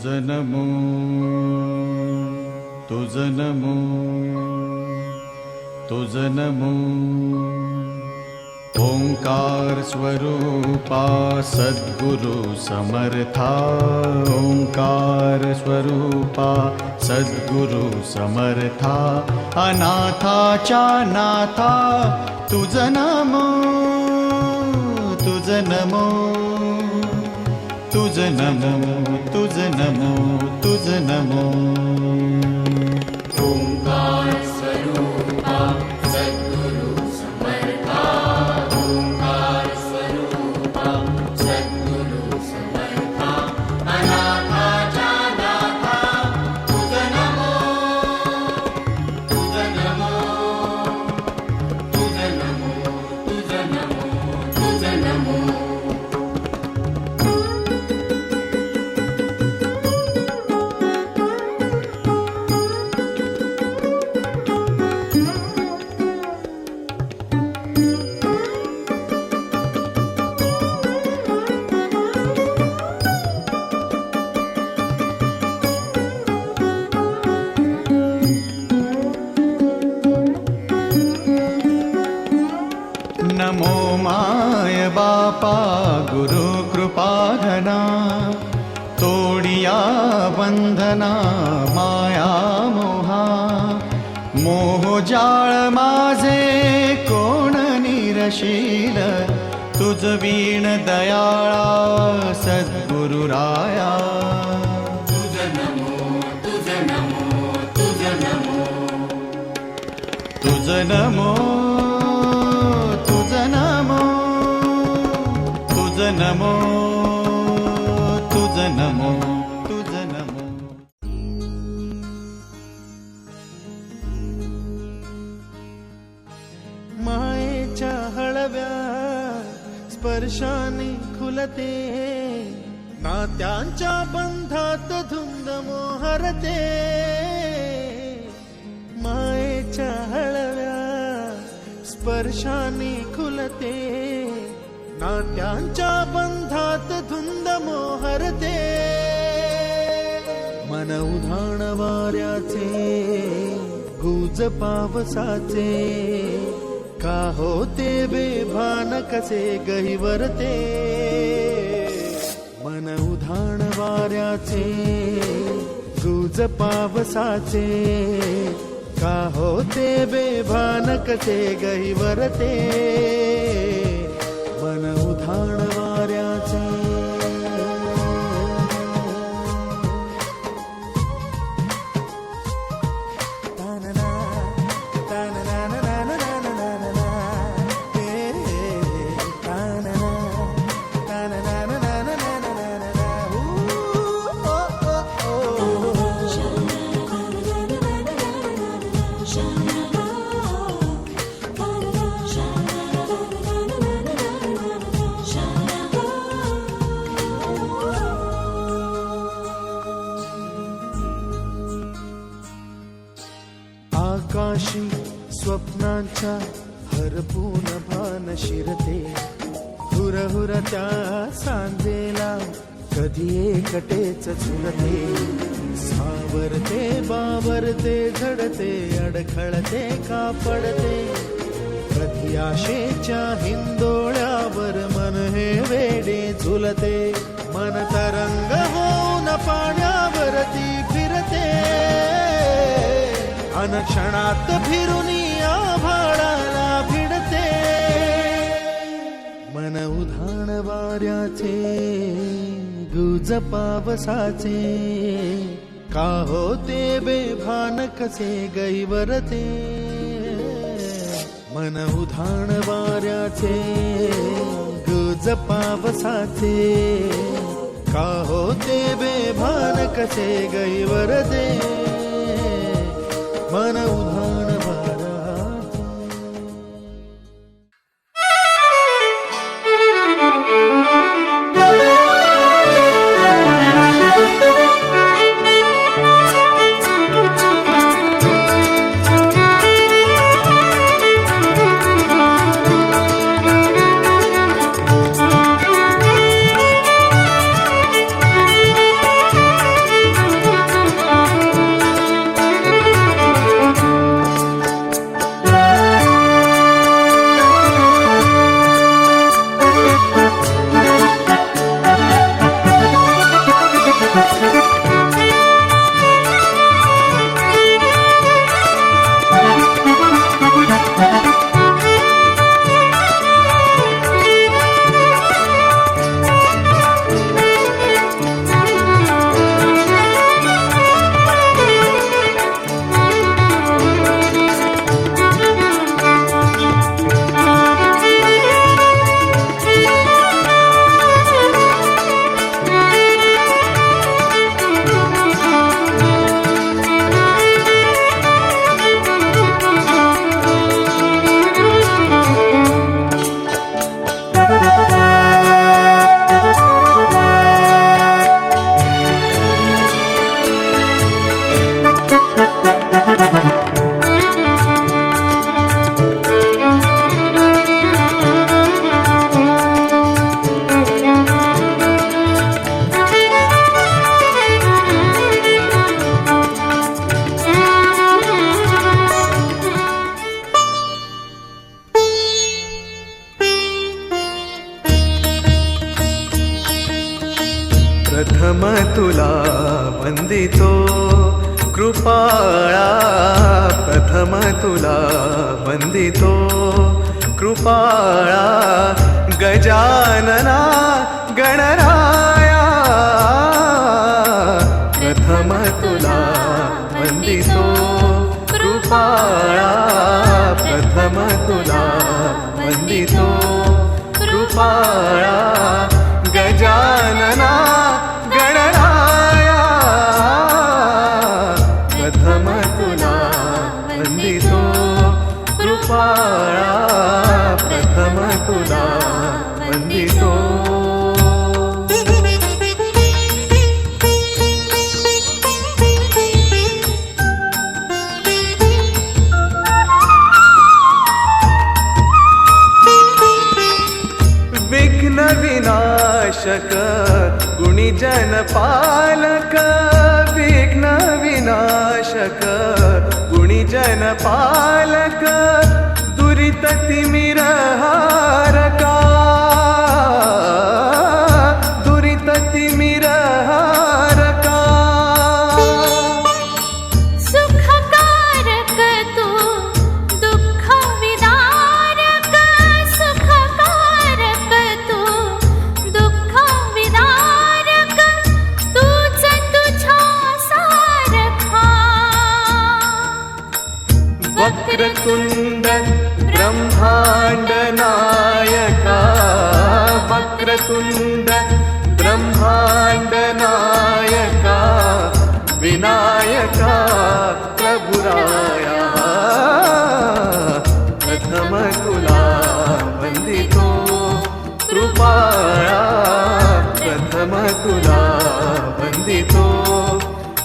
तुझ नमो तुझ नमो तुझ नमो ओंकार स्वरूपा सद्गुरु समर्था ओंकार स्वरूपा सद्गुरु समर्था अनाथाच्या नाथा तुझ नमो तुझ नमो तुझ नमो तुझ नमो तुझ नमो ओंकार स्वरूपा सद्गुरु समर्था ओंकार स्वरूपा सद्गुरु समर्था अनाथाच्या नाथा तुझ नमो तुझ नमो तुझ नमो तुझ नमो तुझ नमो नमो माय बापा गुरु कृपा घना तोडिया बंधना माया मोहा मोह जाळ माझे कोण निरशील तुझ वीण दयाळा सद्गुरु राया तुझ नमो तुझ नमो तुझ नमो तुझ नमो तुझ नमो तुझ नमो तुझ नमो तुझ नमो मायेच्या हळव्या स्पर्शाने खुलते नात्यांच्या बंधात धुंद मोहरते मायेच्या हळव्या स्पर्शाने खुलते नात्यांच्या बंधात धुंद मोहरते मन उधाण वाऱ्याचे गुज पावसाचे का होते बेभान कसे गहिवरते मन उधाण वाऱ्याचे गुज पावसाचे का होते बेभान कसे गहिवरते मन उधाण वाऱ्याचे आकाशी स्वप्नांच्या हरपून भान शिरते हुरहुर त्या सांजेला कधी एकटेच झुरते सावरते बावरते झडते अडखळते का पडते कधी आशेच्या हिंदोळ्यावर मन हे वेडे झुलते मन तरंग होऊन पाण्यावरती फिरते अनक्षणात फिरुनी आभाळाला भिडते मन उधाण वाऱ्याचे गुज पावसाचे का होते बेभान कसे गैवरते मन उधाण वाऱ्याचे गुज पावसाचे का होते बेभान कसे गैवरते मन उधाण वाऱ्याचे प्रथम तुला वंदितो कृपाळा, प्रथम तुला वंदितो कृपाळा, गजानना गणराया, प्रथम तुला वंदितो कृपाळा, प्रथम तुला वंदितो कृपाळा, गजानना गणराया, प्रथम तुला वंदितो कृपाळा, प्रथम तुला वंदितो. विघ्न विनाशक गुणीजन पालक, विघ्न विनाशक गुणीजन पालक, दुरित तिमिरहारका, दुरित तिमिरहारका, सुखकारक तू दुःख विदारक, सुखकारक तू दुःख विदारक, तूच तुझ्या सारखा. वक्रतुंड ब्रह्मांड नायका, वक्रतुंड ब्रह्मांड नायका, विनायका प्रभुराया, प्रथम तुला वंदितो कृपाळा, प्रथम तुला वंदितो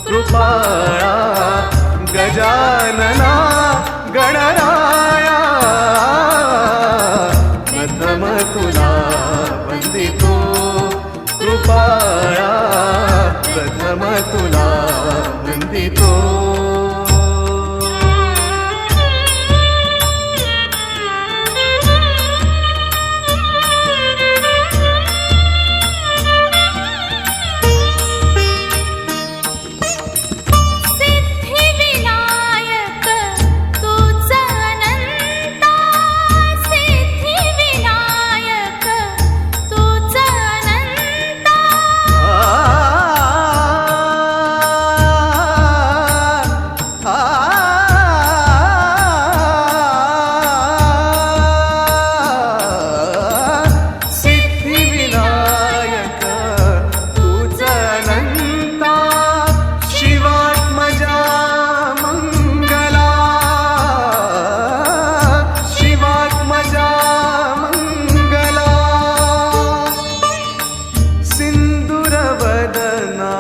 कृपाळा, गजानना गणराया, प्रथम तुला वंदितो कृपाळा, प्रथम तुला वंदितो. सिद्धिविनायक तूच अनंता, सिद्धिविनायक तूच अनंता. सिद्धिविनायक तूच अनंता, शिवात्मजा मंगला, शिवात्मजा मंगला, सिंदूरवदना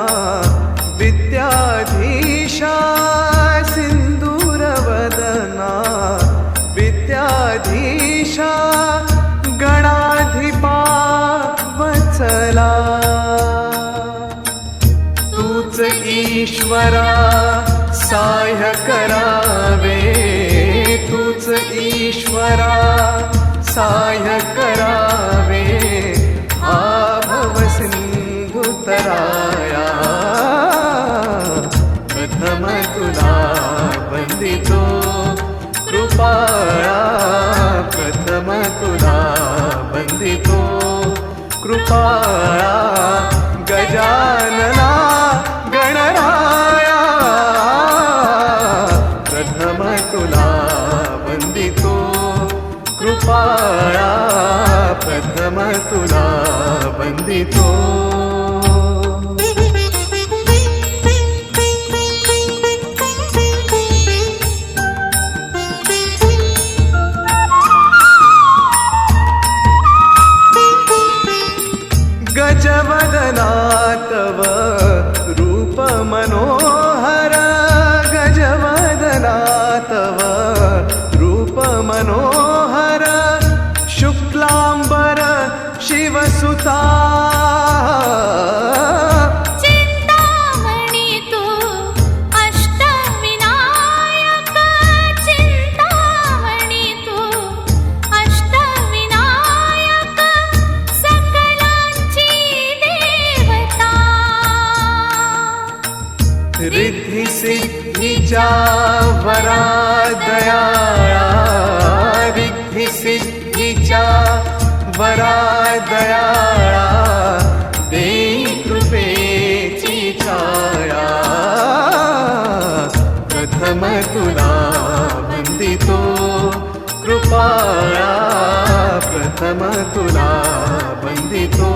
विद्याधीशा, सिंदूरवदना विद्याधीशा, गणाधिपा वत्सला, तूच ईश्वरा साह्य करावे, तूच ईश्वरा साह्य करावे, आभव सिंधुतराया, प्रथम तुला वंदितो कृपाळा, प्रथम तुला वंदितो कृपाळा, गजानना गणराया, प्रथम तुला वंदितो कृपाळा, प्रथम तुला वंदितो. गजवदना तव रूप मनोहर, गजवदना तव रूप मनोहर, शुक्लांबर शिवसुता, चिंतामणी तू अष्टविनायक, चिंतामणी तू अष्टविनायक, सकलांची देवता. सिद्धीच्या वरादयाळा रिद्धी सिद्धीच्या वरादयाळा देई कृपेची छाया प्रथम तुला वंदितो कृपाळा प्रथम तुला वंदितो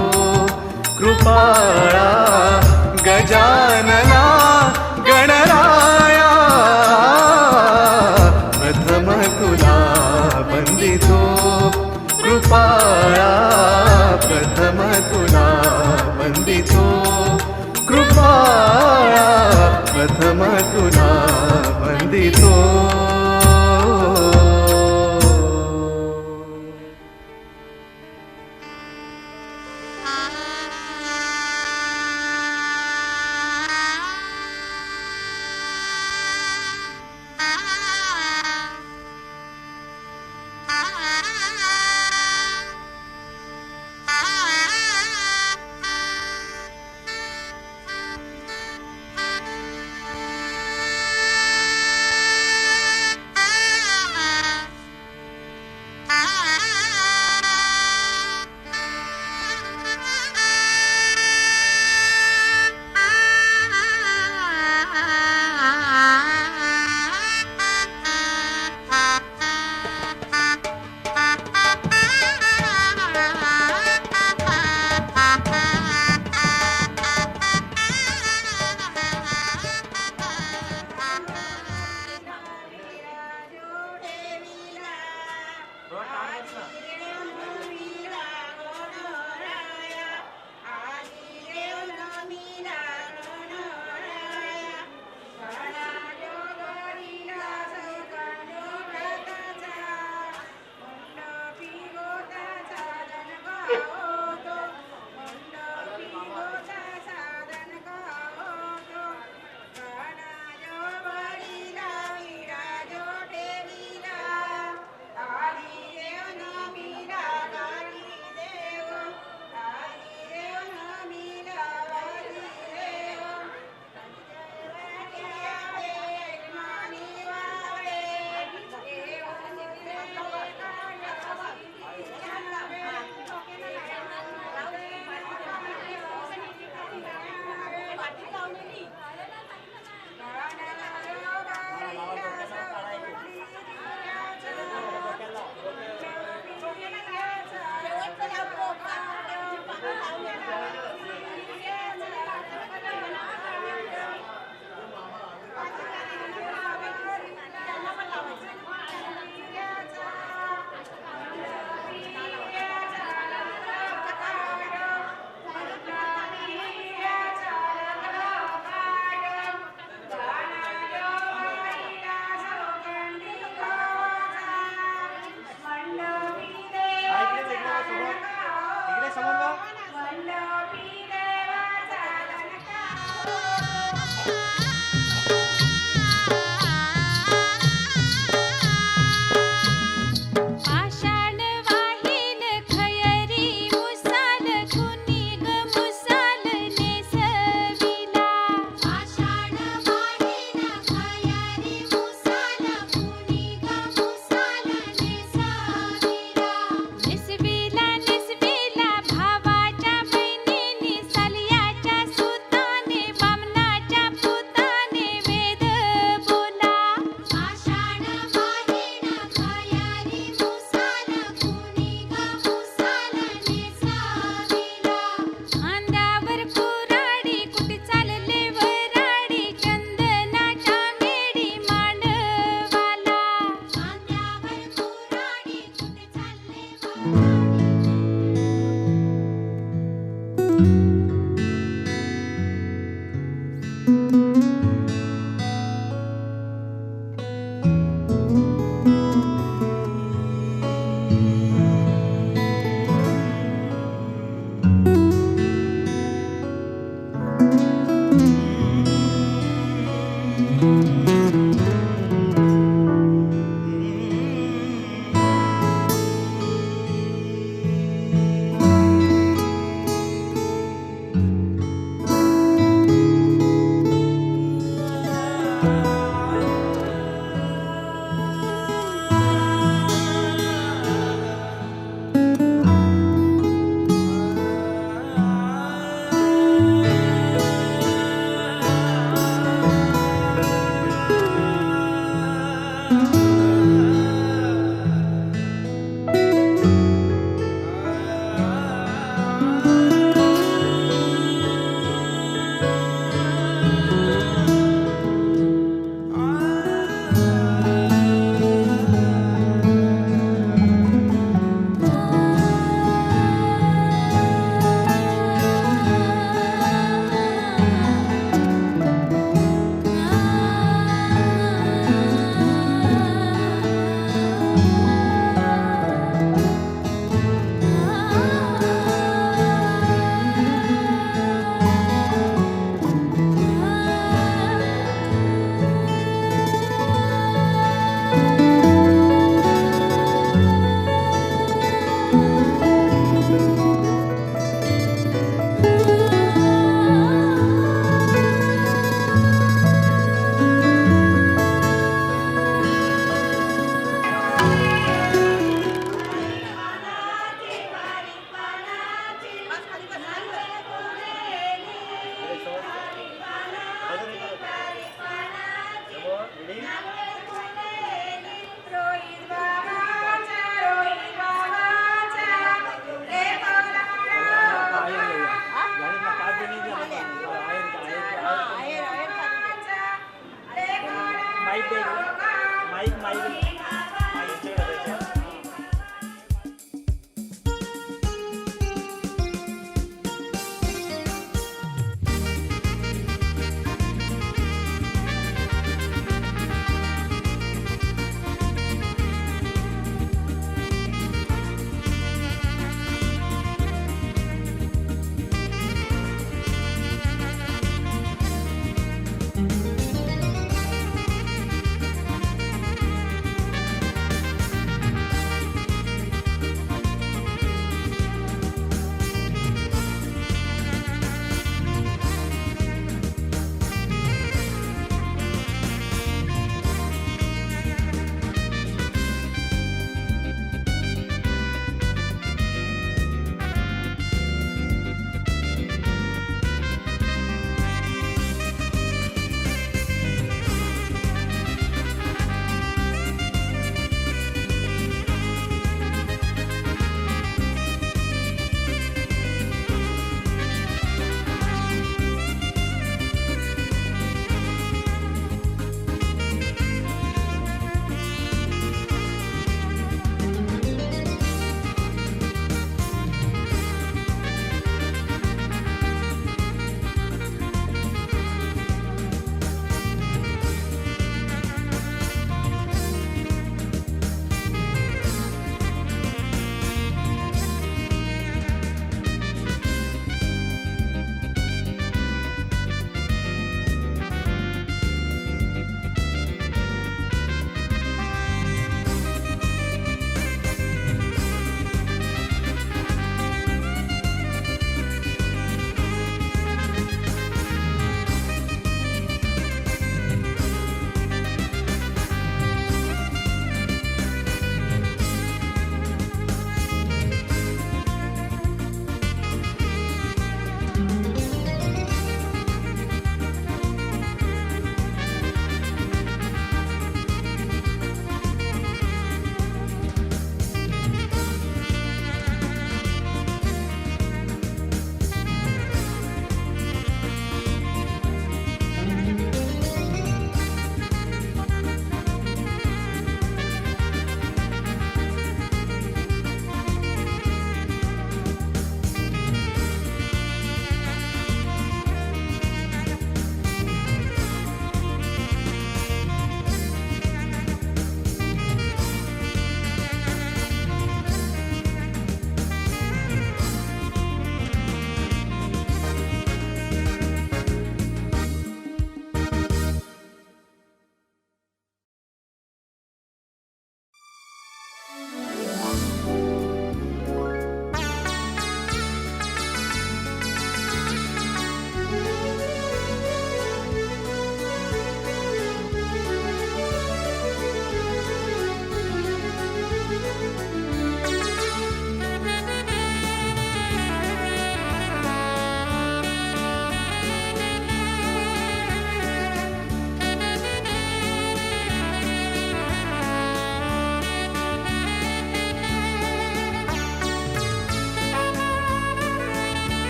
कृपाळा गजानना गणराया प्रथम तुला वंदितो कृपाळा प्रथम तुला वंदितो कृपाळा प्रथम तुला वंदितो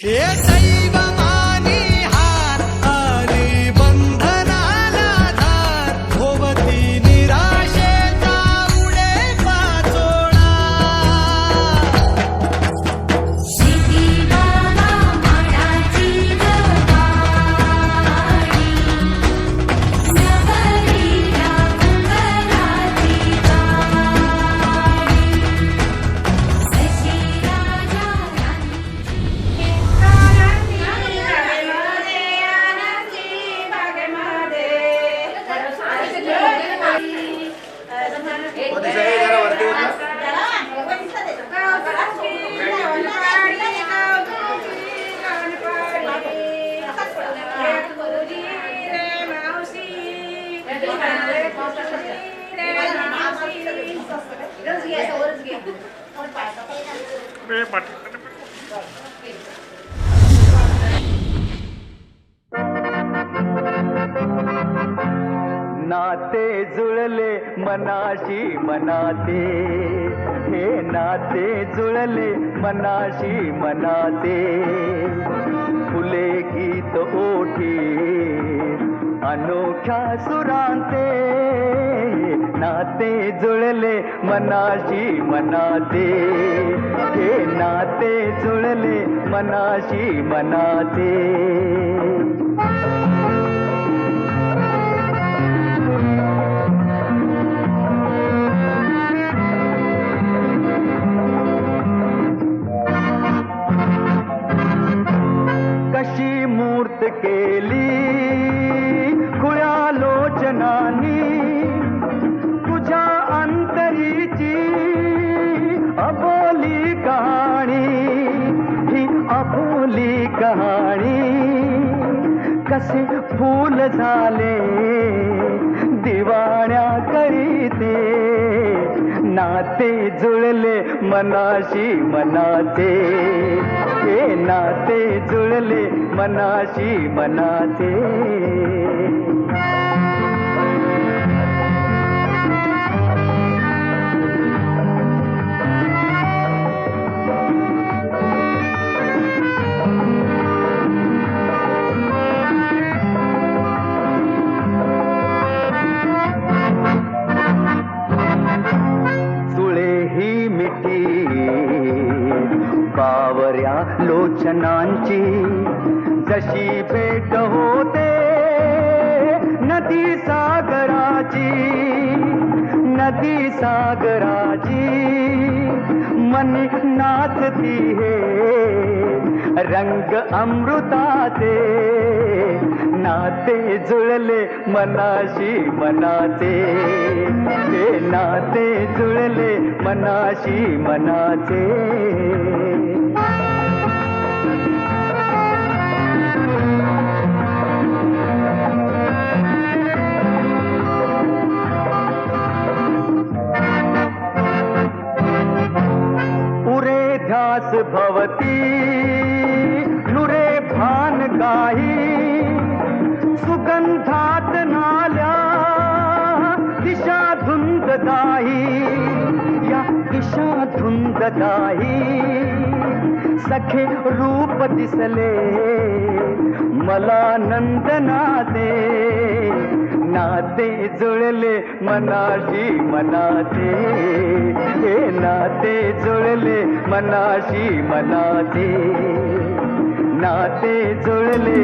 हे दैव मानी हार आली बंधनाला धार भोवती निराशेचा उडे पाचोळा शिटी बाबा माडाची गवाडी नगरीला मंगलाची गाडी जशी राजा नाते जुळले मनाशी मनाते हे नाते जुळले मनाशी मनाते फुले गीत ओठी अनोख्या सुरांते नाते जुळले मनाशी मनाते हे नाते जुळले मनाशी मनाते कशी मूर्त केली खुळ्या लोचनानी तुझ्या अंतरीची अबोली कहाणी ही अबोली कहाणी कसे फूल झाले दिवाण्या करीते नाते जुळले मनाशी मनाचे हे नाते जुळले मनाशी मनाचे बावऱ्या लोचनांची जशी भेट होते नदी सागराची मनी नाचती हे रंग अमृताचे नाते जुळले मनाशी मनाचे हे नाते जुळले मनाशी मनाचे ध्यास भवती नुरे भान गाही सुगंधात नाल्या दिशा धुंद दाही या दिशा धुंद दाही सखे रूप दिसले मला नंदनाचे नाते जुळले मनाशी मनाचे हे नाते जुळले मनाशी मनाचे नाते जुळले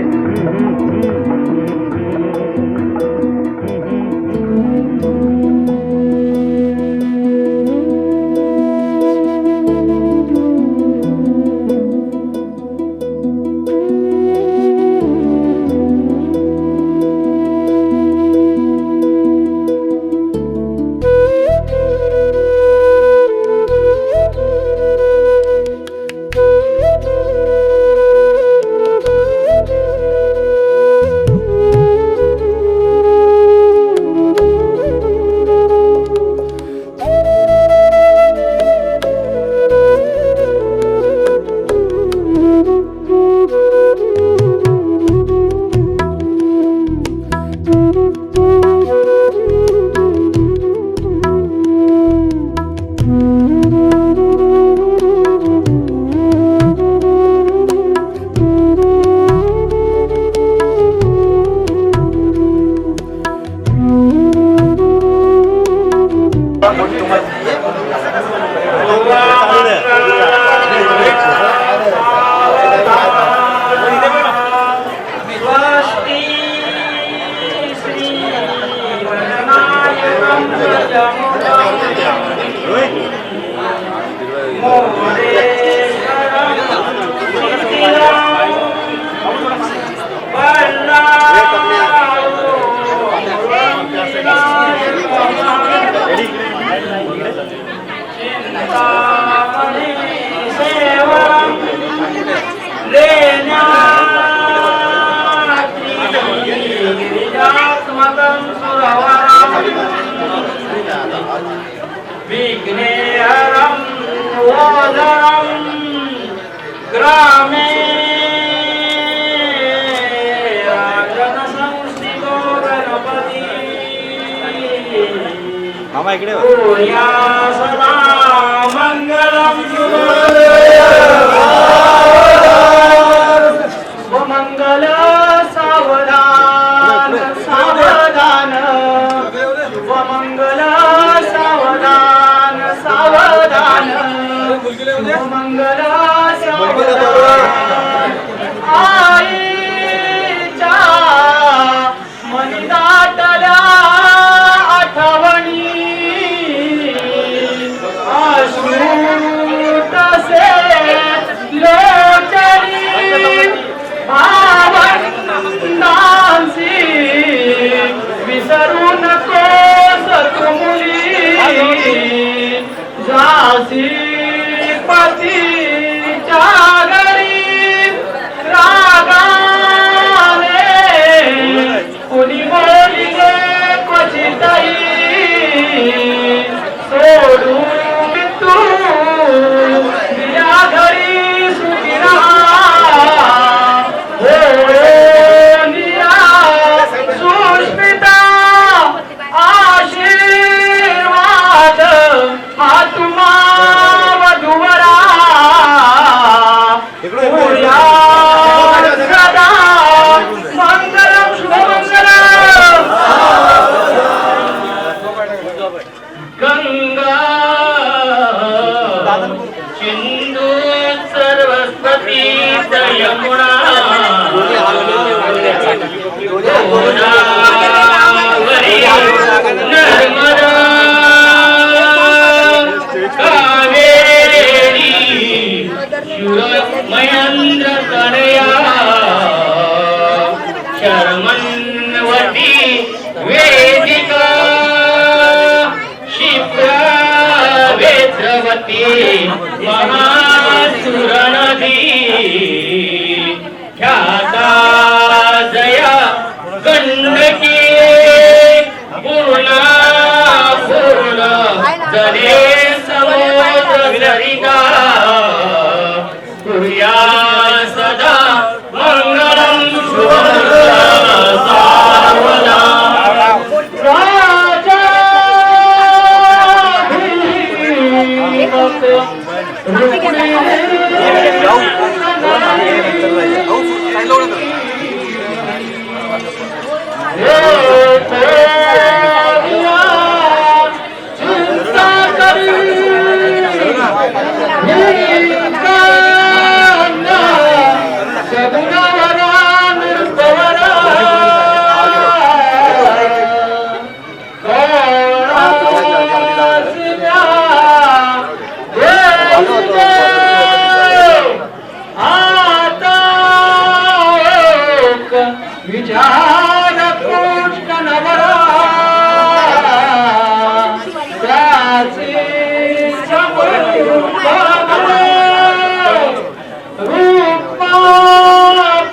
या सदा मंगलम मंगल सावधान सावधान मंगल सावधान सावधान मंगल सावधान आईच्या मनी दाटल्या आठवणी अश्रू तसे लोचनी भावंडांची विसरू नकोस तू मुली जासी पतीच्या घरी रागाने कुणी बोलिले क्वचितही सोडून तू दिल्या घरी सुखी राहा सुष्मिता आशीर्वाद हा तुम्हा वधूवरा पुऱ्या सदा मंगलम शुभमंगलम गंगा सिंधू सरस्वती यमुना गोदावरी नर्मदा कावेरी महेंद्र तनया शर्मन्वती वेदिका क्षिप्रा वेद्रवती महासुर नदी ख्याता जया गंडकी पूर्णा पूर्ण जले समुद्र सरिता कुर्या सदा मंगलम शुभमंगलम सावधान राजा विचार कृष्ण नवरा त्याचे रूपा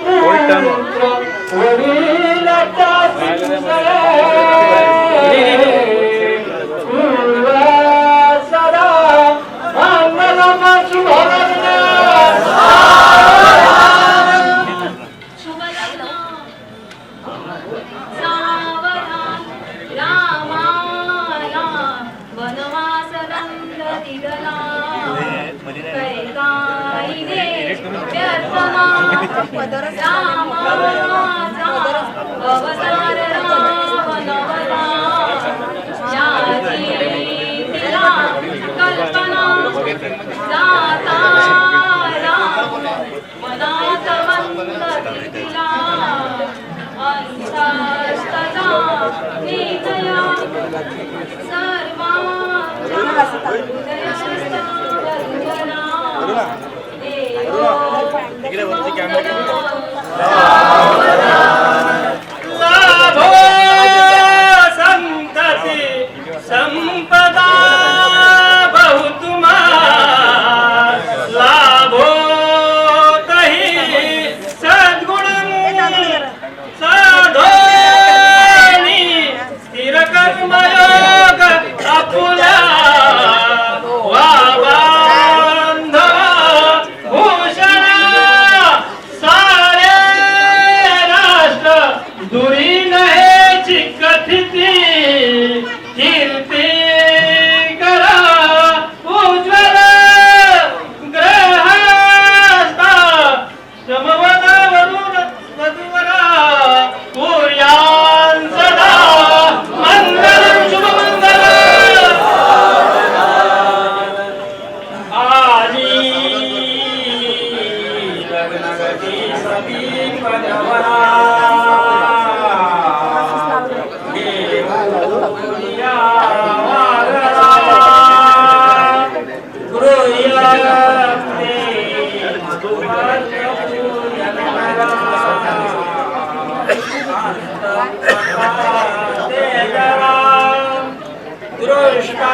पुत्र वडील सदा मंगलम सावधान रामाला वनवास दंड दिगला कैकाईने व्यर्थमा रामाचा अवतार रावणवला ज्याची तिला कल्पना जाता राम मनात वंदती तिला अंतस्तजा निधया सर्वांच्या हृदयस्थवंदना देवो लाभो संतति संपदा बहुतुमा लाभो तही सद्गुणं साधोनी स्थिर कर्मयोग आपुला वा बांधव भूषणा सारे सती पदवरा दृष्टा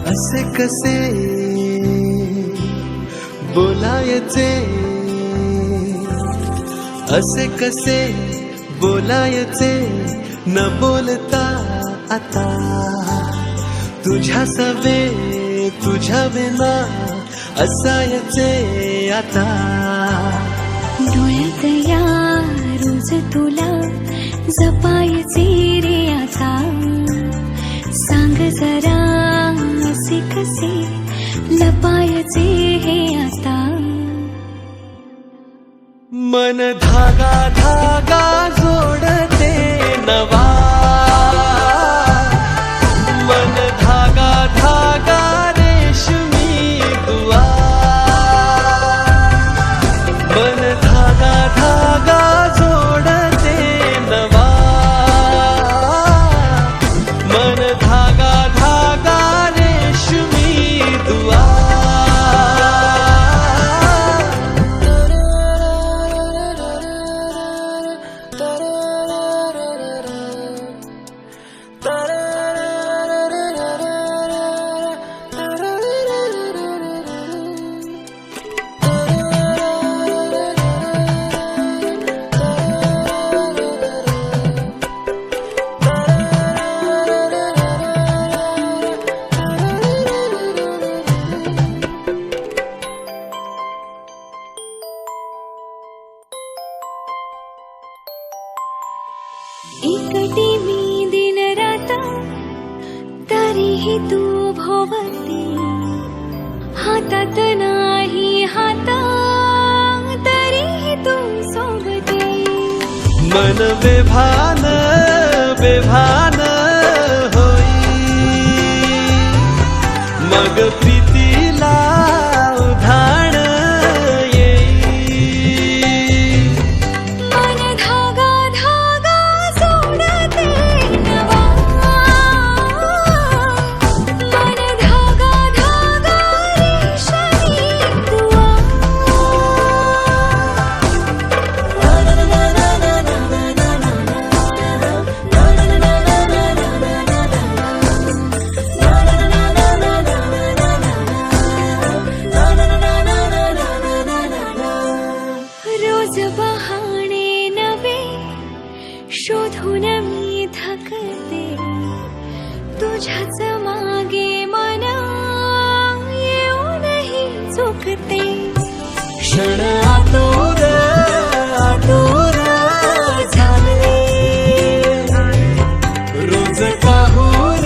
असे कसे बोलायचे, असे कसे बोलायचे न बोलता आता, तुझ्या सवे तुझ्या विना असायचे आता. डोळ्यात या रोज तुला जपायचे रे आता, सांग जरा असे कसे लपायचे हे आता. मन धागा धागा जोडते नवा, मन धागा धागा रेशमी दुआ, मन धागा धागा जोडते नवा, मन धागा धागा रेशमी दुआ. एकटी मी दिन रात तरीही तू भोवती, हातात नाही हात तरीही तू सोबती. मन बेभान बेभान होई, मग प्रीतीला उधाण येई. मन धागा धागा जोडते नवा, मन धागा धागा रेशमी दुआ. रोज बहाणे नवे शोधून मी थकते, तुझ्याच मागे मन येऊनही चुकते. क्षण आतुर आतुर झाले, रोज काहूर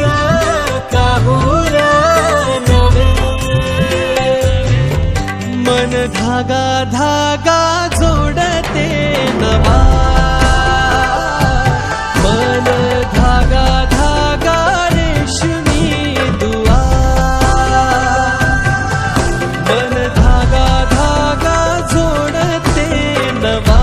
काहूर नवे. मन धागा धागा जोडते नवा, मन धागा धागा रेशमी दुआ, मन धागा धागा जोडते नवा.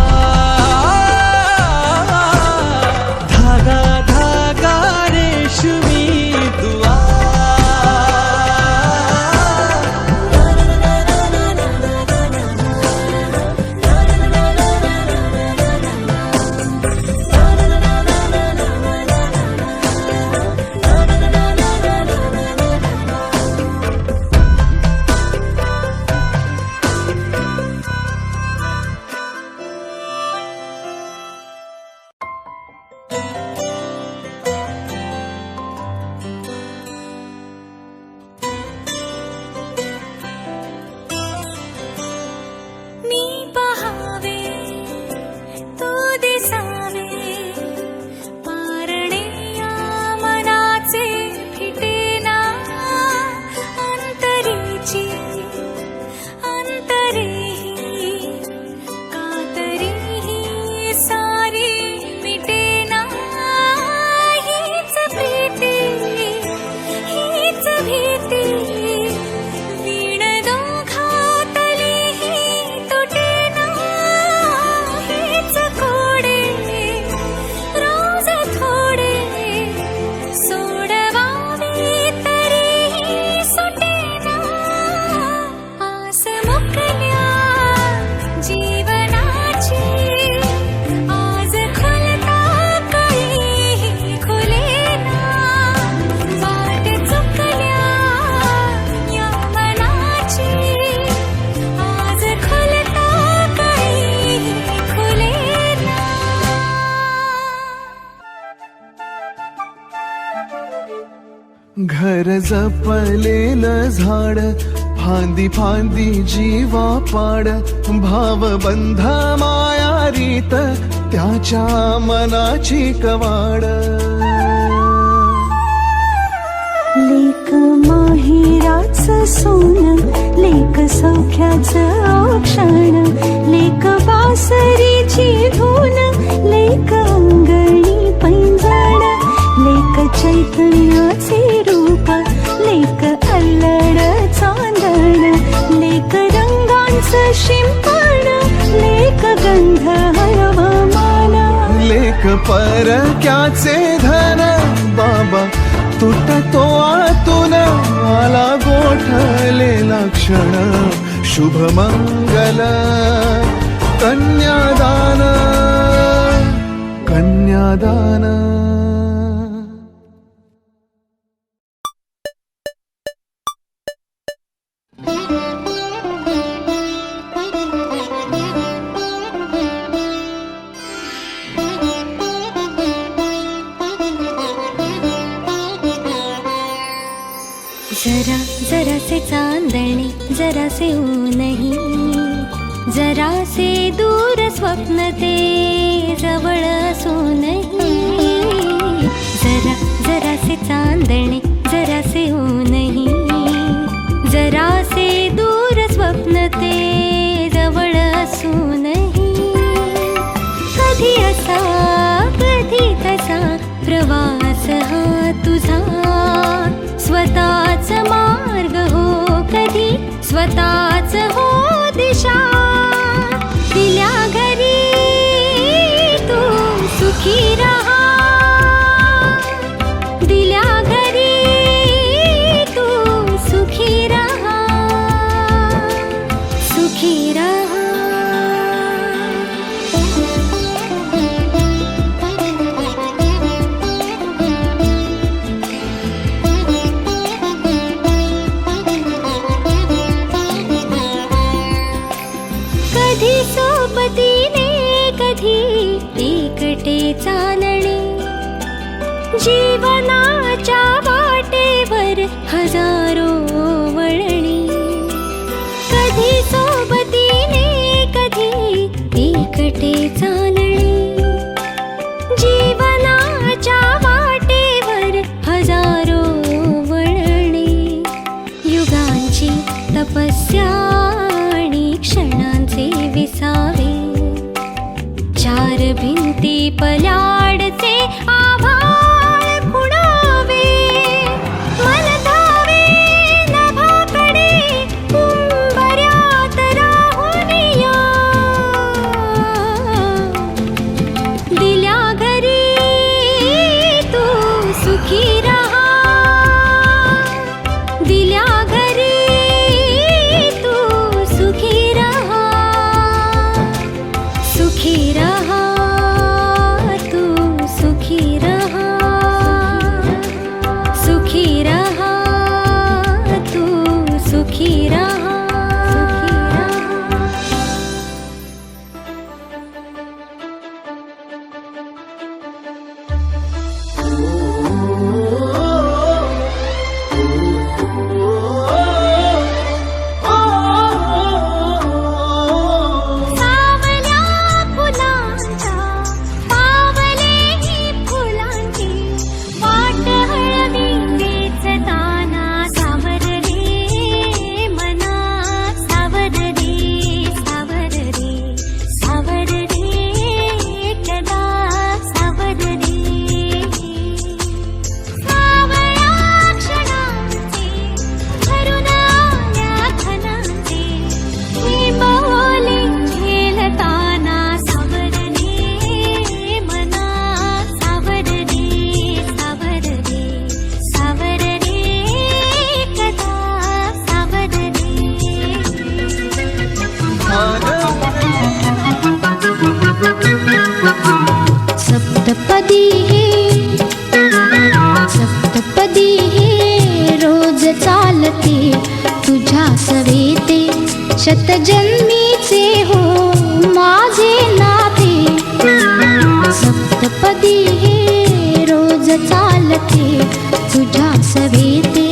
घर जपलेलं झाड, फांदी फांदी जीवा पाड, भावबंध माया रीत त्याच्या मनाची कवाड. लेक माहेराचं सोन, लेक सौख्याचं औक्षण, लेक बासरीची धून, लेक अंगणी पैंजण, लेक चैतन्याचे रूप, लेक अल्लड चांदण, लेक रंगांचं शिंपण, लेक गंध हळवमान, लेक परक्याचे धन, बाबा तुटतो आतून, आला गोठलेला क्षण, शुभ मंगल कन्यादान, कन्यादान. जरा जरा से चांदणे, जरा से ऊनही, जरा से दूर स्वप्न ते जवळ असूनही. जरा जरा से चांदणे, जरा से ऊनही, जरा से दूर स्वप्न ते जवळ असूनही. कधी असा कधी तसा प्रवास हा तुझा, स्वतःच मार्ग हो कधी, स्वतःच हो दिशा. दिल्या घरी तू सुखी रहा, दिल्या घरी तू सुखी रहा, सुखी रहा. कधी सोबतीने, कधी एकटे चालणे, जीवनाच्या वाटेवर हजारो वळणी. कधी सोबतीने, कधी एकटे चालणे, जीवनाच्या वाटेवर हजारो वळणी. युगांची तपस्या आणि क्षणांचे विसावे, चार भिंती पल्याडचे आभाळ खुणावे. मन धावे नभाकडे उंबऱ्यात राहून या, दिल्या घरी तू सुखी रहा, दिल्या घरी तू सुखी रहा, सुखी रहा, तू सुखी रहा, सुखी रहा, तू सुखी रहा, सुखी रहा. सावल्या फुलांच्या, पावलेही फुलांची, वाट हळवी वेचताना सावर रे मना, सावर रे, सावर रे, सावर रे कदा, सावर रे. सावळ्या क्षणांचे भरून आल्या खणांचे, मी बोले झेलताना सावर रे मना, सावर रे, सावर रे, सावर रे कदा, सावर रे. सप्तपदी हे, सप्तपदी हे रोज चालते तुझ्या सवेते, शतजन्मीचे हो माझे नाते. सप्तपदी हे रोज चालते तुझ्या सवेते,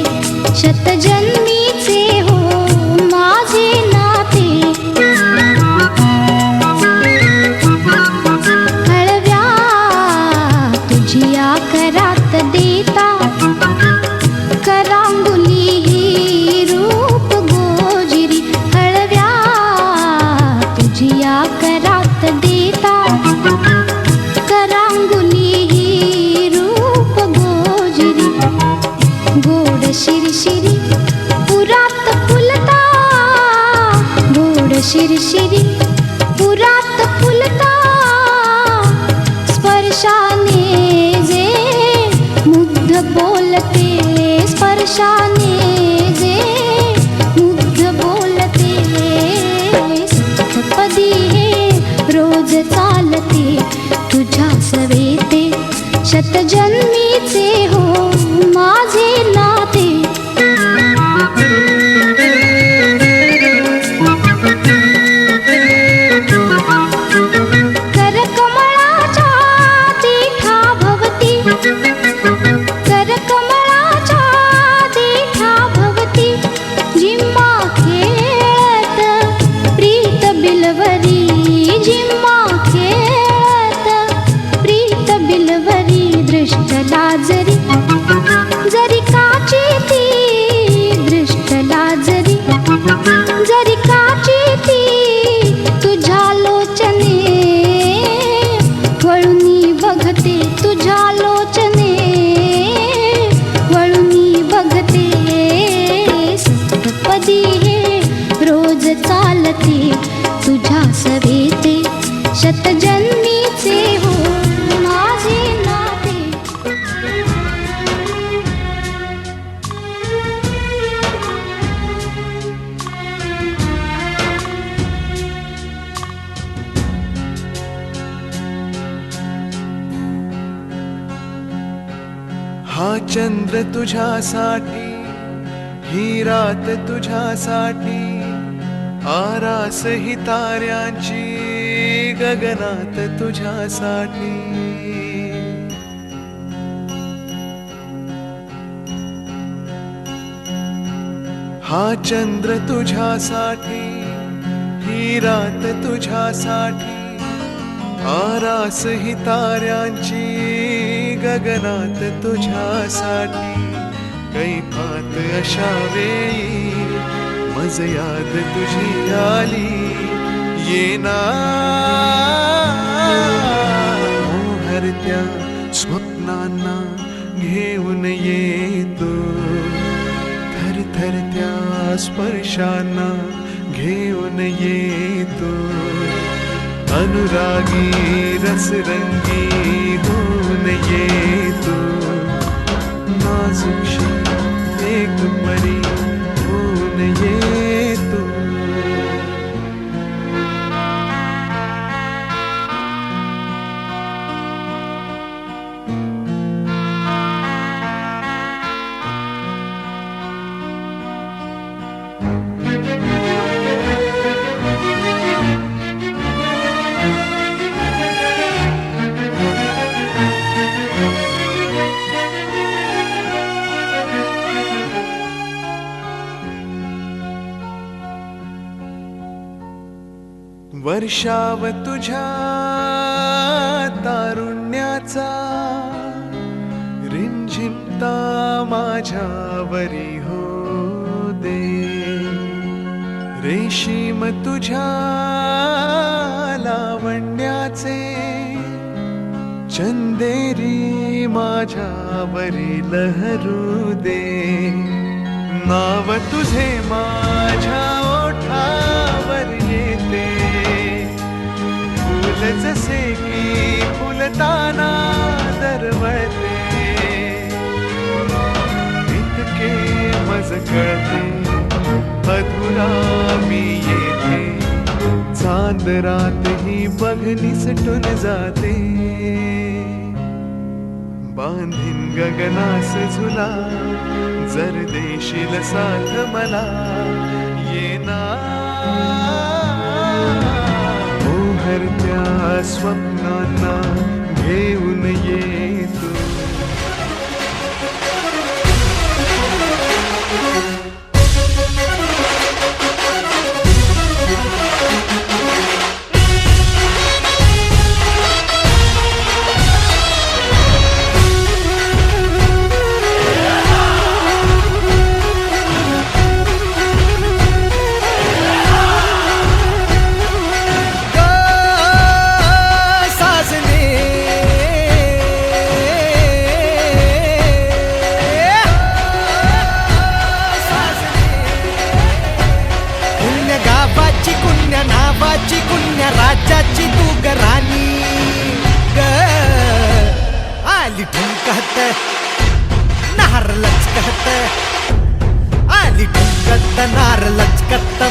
हात देता करांगुली ही रूप गोजिरी गोड शिरशिरी पुरात फुलता गोड शिरशिरी पुरात फुलता स्पर्शाने जे मुग्ध बोलते स्पर्शाने जे मुग्ध बोलते सप्तपदी हे रोज चालते तुझ्या सवेते शतजन्मीचे हो माझे नाते करकमळाच्या देठा भवती करकमळाच्या देठा भवती जिम्मा खेळत प्रीत बिलवरी जिम्मा खेळत प्रीत बिलवरी दृष्टला जरी जरी काची ती दृष्टला जरी जरी काची ती तुझ्या लोचने वळुनी बघते तुझ्या लोचने वळुनी बघते सप्तपदी हे रोज चालते तुझ्या सवेते शतजन्मीचे हो माझे नाते हा चंद्र तुझ्यासाठी ही रात तुझ्यासाठी आरास ही ताऱ्यांची गगनात तुझ्यासाठी हा चंद्र तुझ्यासाठी ही रात तुझ्यासाठी आरास ही ताऱ्यांची गगनात तुझ्यासाठी कैफात अशा वेळी मज याद तुझी आली येना मोहरत्या स्वप्नांना घेऊन येतो थरथरत्या स्पर्शांना घेऊन येतो अनुरागी रसरंगी होऊन येतो नाजुकशी एक परी होऊन येतो वर्षाव तुझ्या तारुण्याचा रिमझिमता माझ्यावरी हो दे रेशीम तुझ्या लावण्याचे चंदेरी माझ्यावरी लहरू दे नाव तुझे माझ्या ओठावर येते फुल जसे की फुलताना दरवळते इतके मज कळते अधुरा मी येते चांद रात ही बघनी सटून जाते बांधीन गगनास झुला जर देशील साथ मला येना मोहरत्या स्वप्नांना घेऊन येतो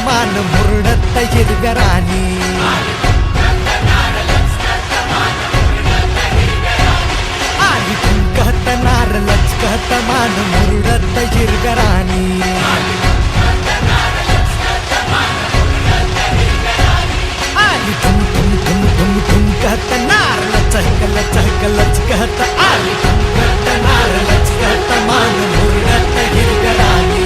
मान मुरडत हिरव्या राणी. आली ठुमकत नार लचकत मान मुरडत हिरव्या राणी. आली ठुम ठुम ठुम ठुम ठुमकत नार लचक लचक लचकत. आली ठुमकत नार लचकत मान मुरडत हिरव्या राणी.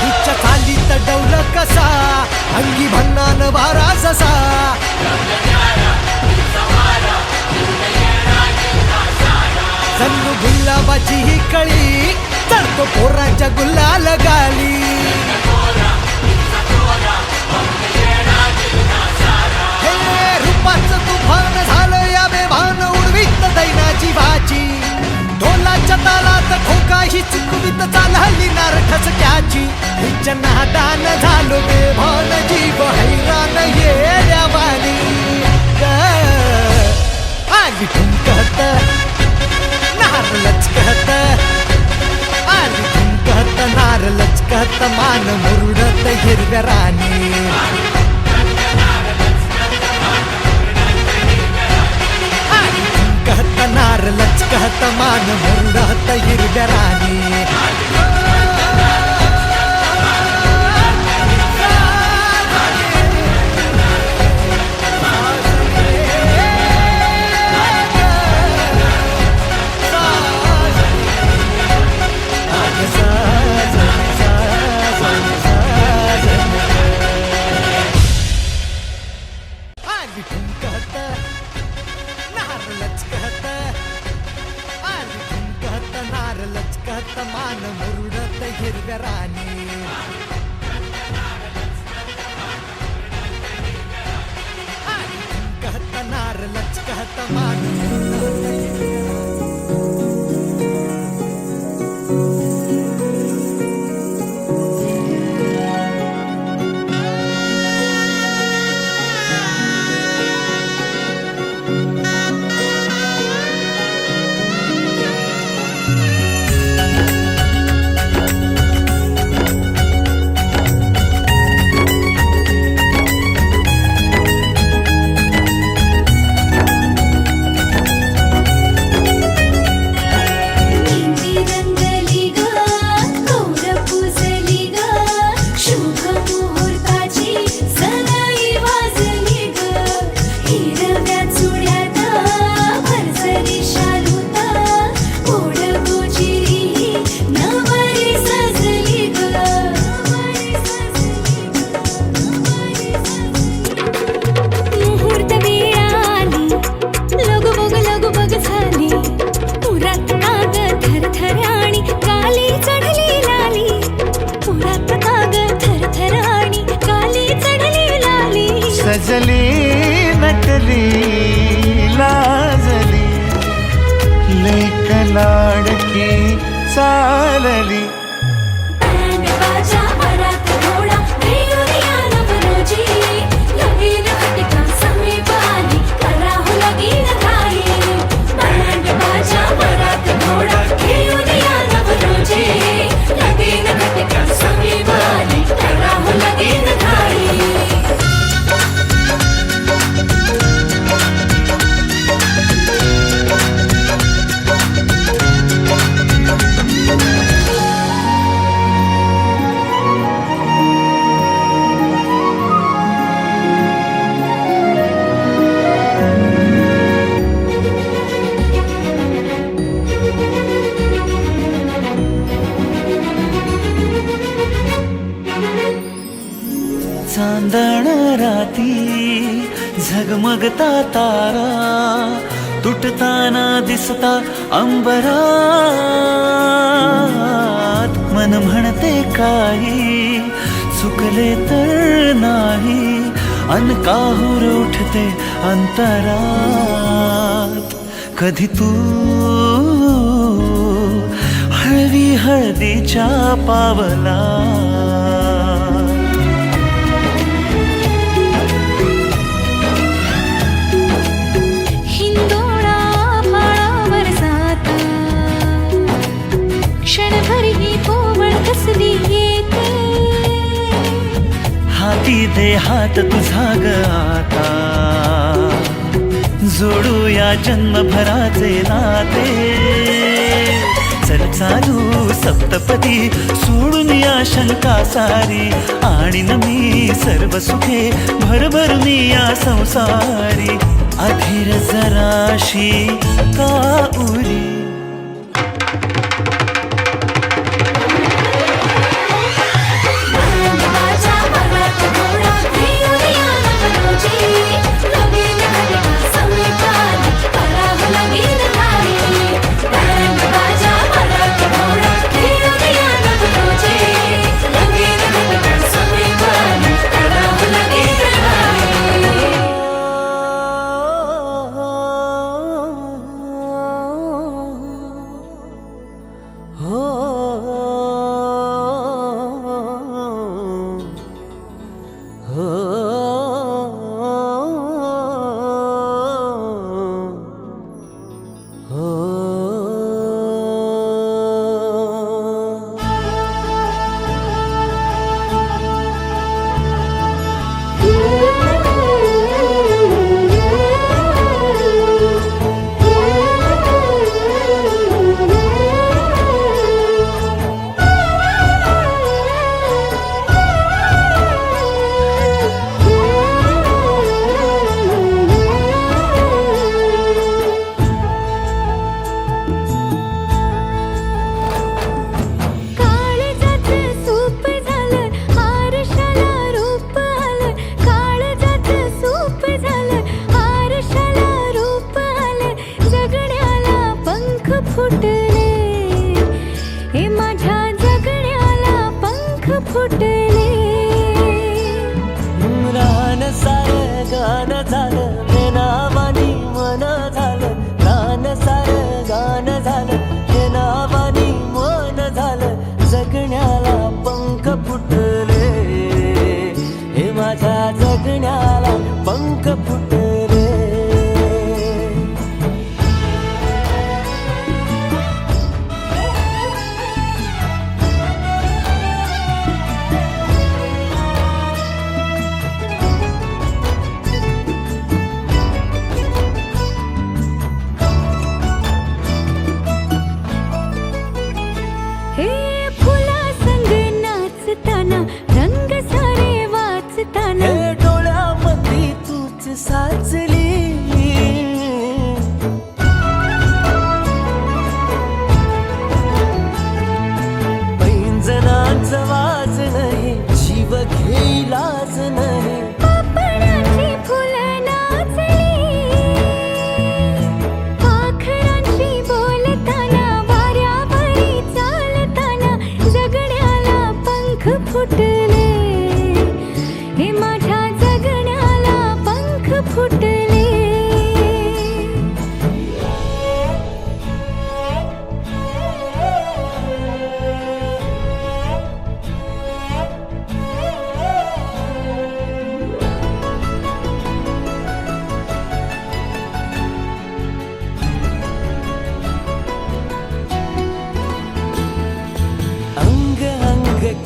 हिच्या खालीत डौल कसा अंगी भन्नान वारा जसा. जणू गुलाबाची ही कळी चढतो पोरांच्या गुलाल गाली. हे रूपाचं तुफान झालं या बेभान उडवीत दैनाची भाची. ढोलाच्या तालात खोका ही चुकवीत चालली नार ठसक्याची. हिच्या नादान झालो बेभान जीव हैरान येड्यावानी. आली ठुमकत नार लचकत. आली ठुमकत नार लचकत मान मुरडत हिरव्या राणी. आली ठुमकत नार लचकत मान मुरडत हिरव्या राणी. आली ठुमकत नार लचकत. आली ठुमकत नार लचकत मान मुरडत हिरव्या राणी. आली ठुमकत नार लचकत मान मुरडत हिरव्या राणी. सजली नटली लाजली लेक लाडकी चालली. चांदण राती झगमगता तारा तुटताना दिसता अंबरात. मन म्हणते काही चुकले तर नाही अन काहूर उठते अंतरात. कधी तू हळवी आडवी हळदीच्या पावला हिंदोळा भाळावर जाता क्षणभर ही पोवळ कसली येते हाती दे हात तुझा ग आता जोडूया जन्मभराचे नाते चल चालू सप्तपदी सोडून या शंका सारी आणि मी सर्व सुखे भरभरून या संसारी अधीर जराशी का उरी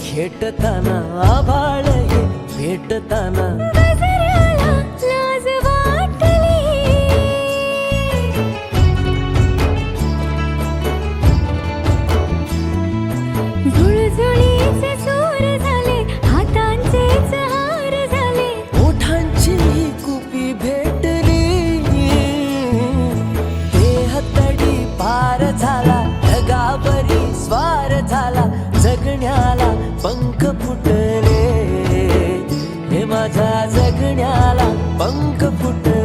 खेटताना आभाळ हे भेटताना गजऱ्याला लाज वाटली झुळझुळीचे सूर झाले हातांचेच हार झाले ओठांची कुपी भेटली देह तडी पार झाला ढगावरी स्वार झाला जगण्याला पंख फुटले हे माझ्या जगण्याला पंख फुटले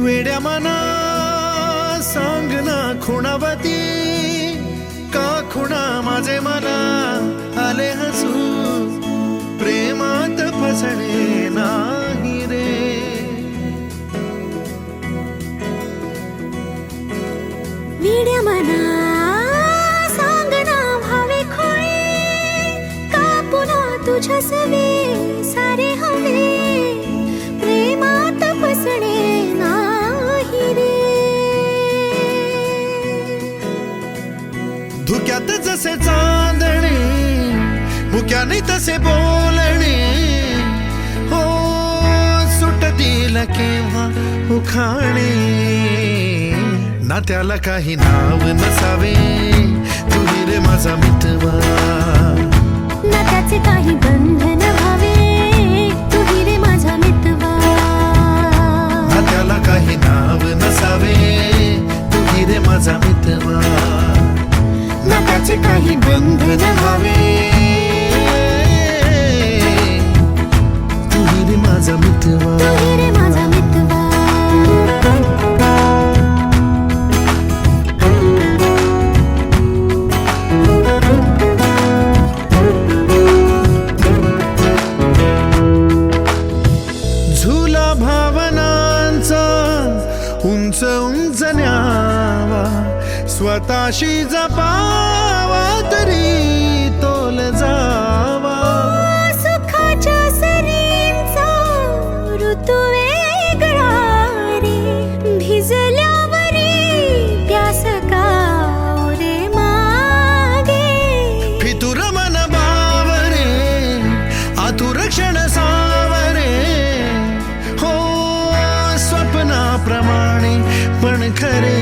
वेड्या मना सांग ना खुणावती का खुणा माझे मना आले हसू प्रेमात फसणे नाही रे वेड्या मना सांग ना भावे खोळे का पुन्हा तुझ्या सवे सारे हवे प्रेमात फसणे नाही रे धुक्यात जसे चांदणे मुक्याने तसे बोलणे हो सुटतील केव्हा उखाणे ना त्याला काही नाव नसावे तुही रे माझा मितवा ना त्याचे काही बंधन व्हावे तुही रे माझा मितवा ना त्याला काही नाव नसावे तुही रे माझा मितवा ना त्याचे काही बंधन व्हावे तुही रे माझा मितवा तुही रे माझा मितवा झुला भावनांचा उंच उंच न्यावा स्वतःशी जपावा तरी तोल जावा सुखाच्या सरींचा ऋतू वेगळा रे भिजल्यावरी प्यास का रे मागे फितुर मन बावरे आतुर क्षण सावरे हो स्वप्नाप्रमाणे पण खरे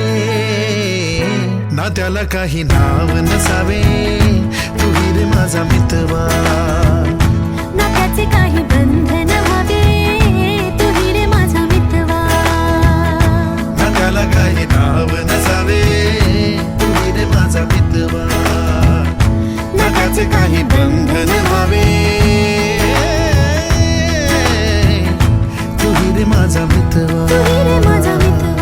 ना त्याला काही नाव नसावे तुही रे माझा मितवा ना त्याचे काही बंधन व्हावे तुही रे माझा मितवा ना त्याला काही नाव नसावे तुही रे माझा मितवा ना त्याचे काही बंधन व्हावे तुही रे माझा मितवा तुही रे माझा मितवा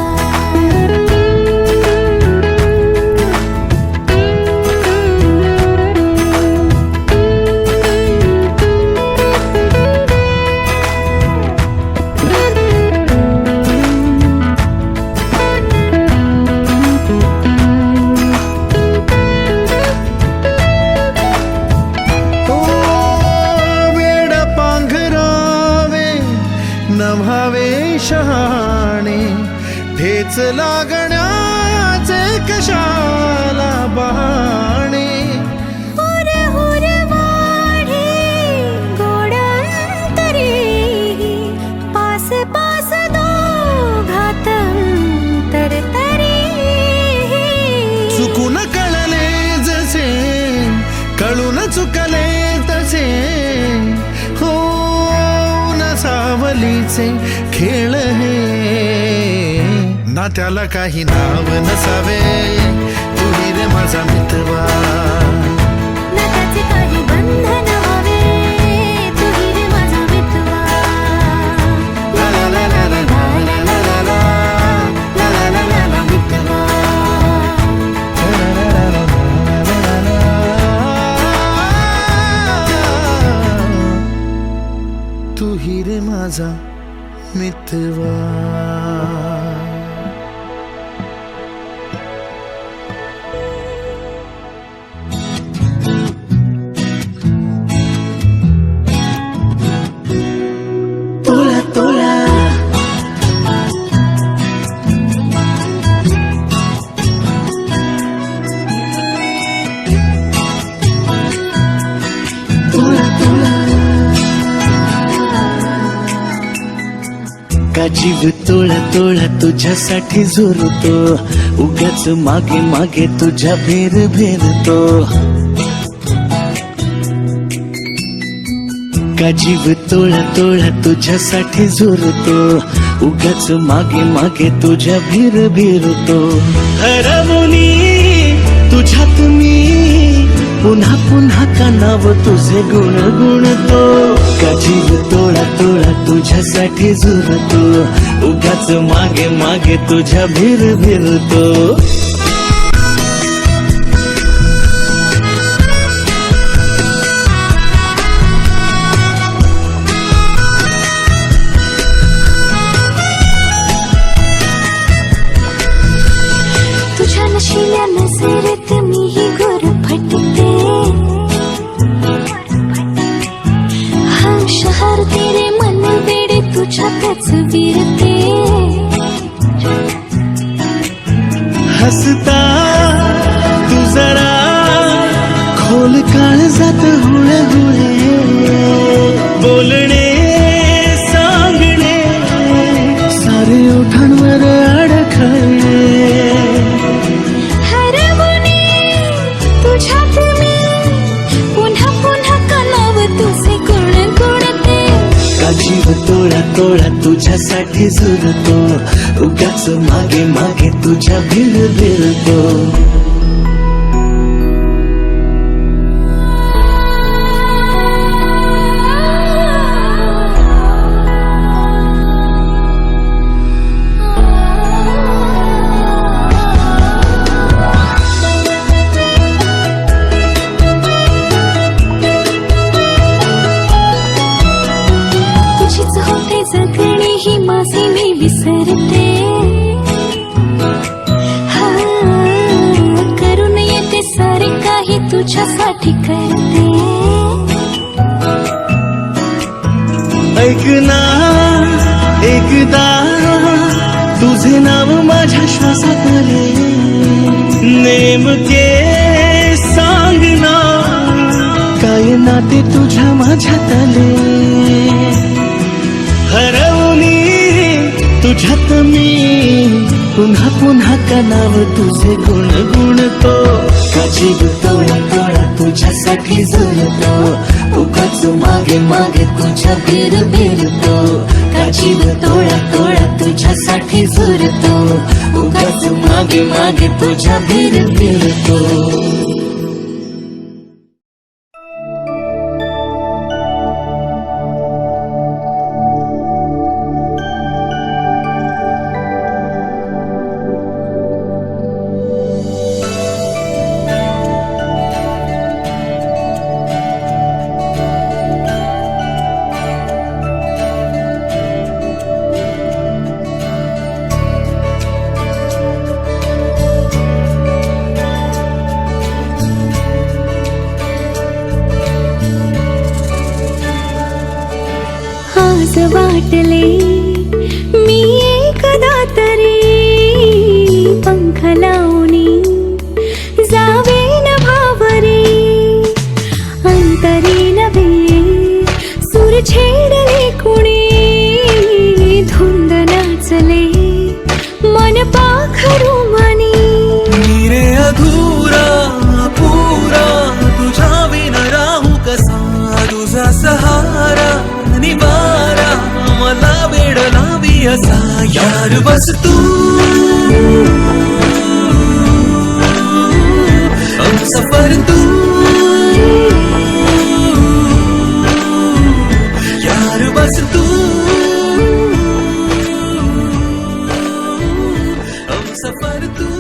नभावे शहाणे ठेच लागण्याचे कशाला बहाणे हुर हुर वाढे गोड अंतरे पास पास दोघात अंतर तरी चुकून कळले जसे कळून चुकले तसे हो सावलीचे खेळ हे ना त्याला काही नाव नसावे तुही रे माझा मितवा ना त्याचे काही बंधन व्हावे तुही रे माझा मितवा ला ला ला ला ला ला ला ला ला ला ला ला ला ला मितवा तुही रे माझा मितवा तोला तोला का जीव तोळा तोळा तुझ्यासाठी झुरतो उगाच मागे मागे तुझ्या भेर भेरतो का जीव तोळा तोळा तुझ्यासाठी झुरतो उगाच मागे मागे तुझ्या भेर भेरतो हरवली तुझ्यात मी पुन्हा पुन्हा कानाव तुझे गुण गुणतो का जीव तोळा तोळा तुझ्यासाठी झुरतो उगाच मागे मागे तुझ्या भिर भिरतो तुझ्या नशिल्या नजरेत मीही गुरफटते हा शहर तेरे मन वेडे तुझ्यातच विरते हसता तू जरा खोल काळजात हुळे हुळे बोलणे सांगणे सारे ओठांवर अडखळे हरवणे तुझ्यात मी पुन्हा पुन्हा कलाव तुझे गुण गुणते का जीव तोळा तोळा तुझ्यासाठी झुरतो उगाच मागे मागे तुझ्या भिर भिरतो तुझीच होते जगणे ही माझी मी विसरते हा करून येते सारे काही तुझ्यासाठी करते ऐक ना एकदा तुझे नाव माझ्या श्वासात आले नेमके सांग ना काय नाते तुझ्या माझ्यात आले हरवणी तुझ्यात मी पुन्हा पुन्हा का नाव तुझे गुण गुणतो का जीव तोळा तोळा तुझ्यासाठी झुरतो उगाच मागे मागे तुझ्या भिर भिरतो का जीव तोळा तोळा तुझ्यासाठी झुरतो उगाच मागे मागे तुझ्या भिर भिरतो आज वाटले मी एकदा तरी पंख लावणी जावे न भावरे अंतरी नव्हे सूर छेडले कुणी धुंद नाचले मन पाखरू मनी रे अधुरा पुरा तुझ्या विन राहू कसा तुझा सहारा निवारा मला वेड लावी असा यार बस तू हमसफर तू यार बस तू हमसफर तू